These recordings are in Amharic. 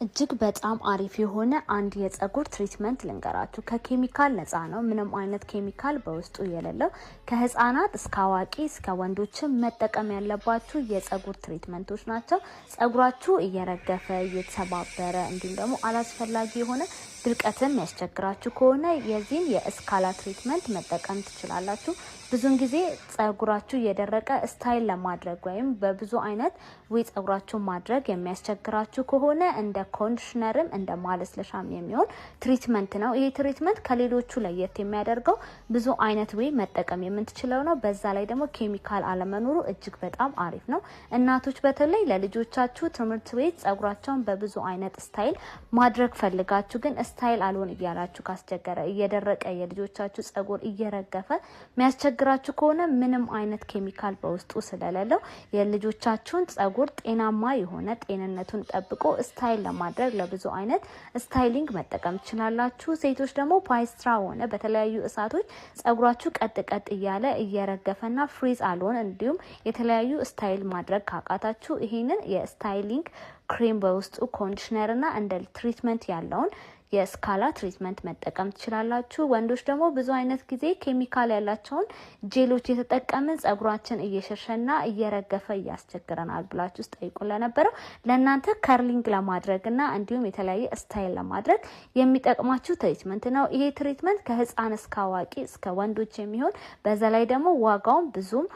እጅግ በጣም አሪፍ የሆነ አንድ የፀጉር ትሪትመንት ልንገራችሁ። ከኬሚካል ነፃ ነው። ምንም አይነት ኬሚካል በውስጡ የሌለው ከህፃናት እስከ አዋቂ እስከ ወንዶችም መጠቀም ያለባችሁ የፀጉር ትሪትመንቶች ናቸው። ፀጉራችሁ እየረገፈ እየተሰባበረ እንዲሁም ደግሞ አላስፈላጊ የሆነ ድርቀትም ያስቸግራችሁ ከሆነ የዚህን የእስካላ ትሪትመንት መጠቀም ትችላላችሁ። ብዙን ጊዜ ፀጉራችሁ እየደረቀ ስታይል ለማድረግ ወይም በብዙ አይነት ወይ ፀጉራችሁ ማድረግ የሚያስቸግራችሁ ከሆነ እንደ ኮንዲሽነርም እንደ ማለስለሻም የሚሆን ትሪትመንት ነው። ይሄ ትሪትመንት ከሌሎቹ ለየት የሚያደርገው ብዙ አይነት ወይ መጠቀም የምትችለው ነው። በዛ ላይ ደግሞ ኬሚካል አለመኖሩ እጅግ በጣም አሪፍ ነው። እናቶች በተለይ ለልጆቻችሁ ትምህርት ቤት ፀጉራቸውን በብዙ አይነት ስታይል ማድረግ ፈልጋችሁ ግን ስታይል አልሆን እያላችሁ ካስቸገረ እየደረቀ የልጆቻችሁ ፀጉር እየረገፈ የሚያስቸግራችሁ ከሆነ ምንም አይነት ኬሚካል በውስጡ ስለሌለው የልጆቻችሁን ፀጉር ጤናማ የሆነ ጤንነቱን ጠብቆ ስታይል ለማድረግ ለብዙ አይነት ስታይሊንግ መጠቀም ትችላላችሁ። ሴቶች ደግሞ ፓይስትራ ሆነ በተለያዩ እሳቶች ፀጉራችሁ ቀጥ ቀጥ እያለ እየረገፈና ፍሪዝ አልሆን እንዲሁም የተለያዩ ስታይል ማድረግ ካቃታችሁ ይሄንን የስታይሊንግ ክሬም በውስጡ ኮንዲሽነርና እንደ ትሪትመንት ያለውን የእስካላ ትሪትመንት መጠቀም ትችላላችሁ። ወንዶች ደግሞ ብዙ አይነት ጊዜ ኬሚካል ያላቸውን ጄሎች የተጠቀምን ፀጉራችን እየሸሸና እየረገፈ እያስቸግረናል ብላችሁ ጠይቁ ለነበረው ለእናንተ ከርሊንግ ለማድረግና እንዲሁም የተለያየ ስታይል ለማድረግ የሚጠቅማችሁ ትሪትመንት ነው። ይሄ ትሪትመንት ከህፃን እስከ አዋቂ እስከ ወንዶች የሚሆን በዛ ላይ ደግሞ ዋጋውን ብዙም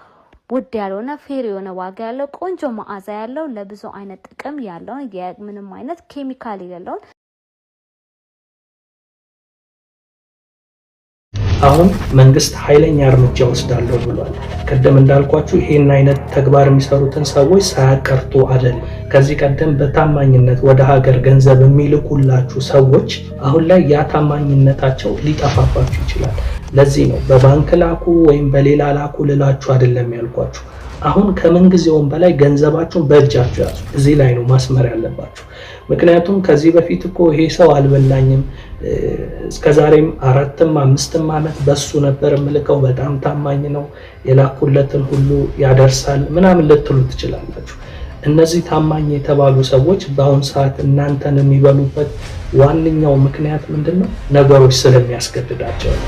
ውድ ያልሆነ ፌር የሆነ ዋጋ ያለው ቆንጆ መዓዛ ያለው ለብዙ አይነት ጥቅም ያለው የምንም አይነት ኬሚካል የሌለው አሁን መንግስት ኃይለኛ እርምጃ ወስዳለሁ ብሏል። ቀደም እንዳልኳችሁ ይሄን አይነት ተግባር የሚሰሩትን ሰዎች ሳያቀርቱ አይደል። ከዚህ ቀደም በታማኝነት ወደ ሀገር ገንዘብ የሚልኩላችሁ ሰዎች አሁን ላይ ያ ታማኝነታቸው ሊጠፋባችሁ ይችላል። ለዚህ ነው በባንክ ላኩ ወይም በሌላ ላኩ ልላችሁ አይደለም ያልኳችሁ። አሁን ከምንጊዜውም በላይ ገንዘባችሁን በእጃችሁ ያዙ። እዚህ ላይ ነው ማስመር ያለባችሁ። ምክንያቱም ከዚህ በፊት እኮ ይሄ ሰው አልበላኝም እስከዛሬም 4ም 5ም ዓመት በሱ ነበር ምልከው በጣም ታማኝ ነው የላኩለትን ሁሉ ያደርሳል ምናምን ልትሉ ትችላላችሁ። እነዚህ ታማኝ የተባሉ ሰዎች በአሁን ሰዓት እናንተን የሚበሉበት ዋነኛው ምክንያት ምንድነው? ነገሮች ስለሚያስገድዳቸው ነው።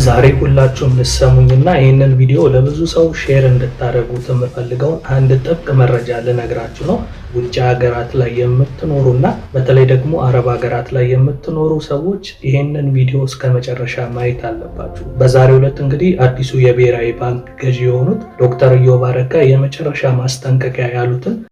ዛሬ ሁላችሁም ልትሰሙኝና ይህንን ቪዲዮ ለብዙ ሰው ሼር እንድታደርጉት የምፈልገው አንድ ጥብቅ መረጃ ልነግራችሁ ነው። ውጭ ሀገራት ላይ የምትኖሩና በተለይ ደግሞ አረብ ሀገራት ላይ የምትኖሩ ሰዎች ይህንን ቪዲዮ እስከ መጨረሻ ማየት አለባችሁ። በዛሬው ዕለት እንግዲህ አዲሱ የብሔራዊ ባንክ ገዢ የሆኑት ዶክተር ኢዮብ አረጋ የመጨረሻ ማስጠንቀቂያ ያሉትን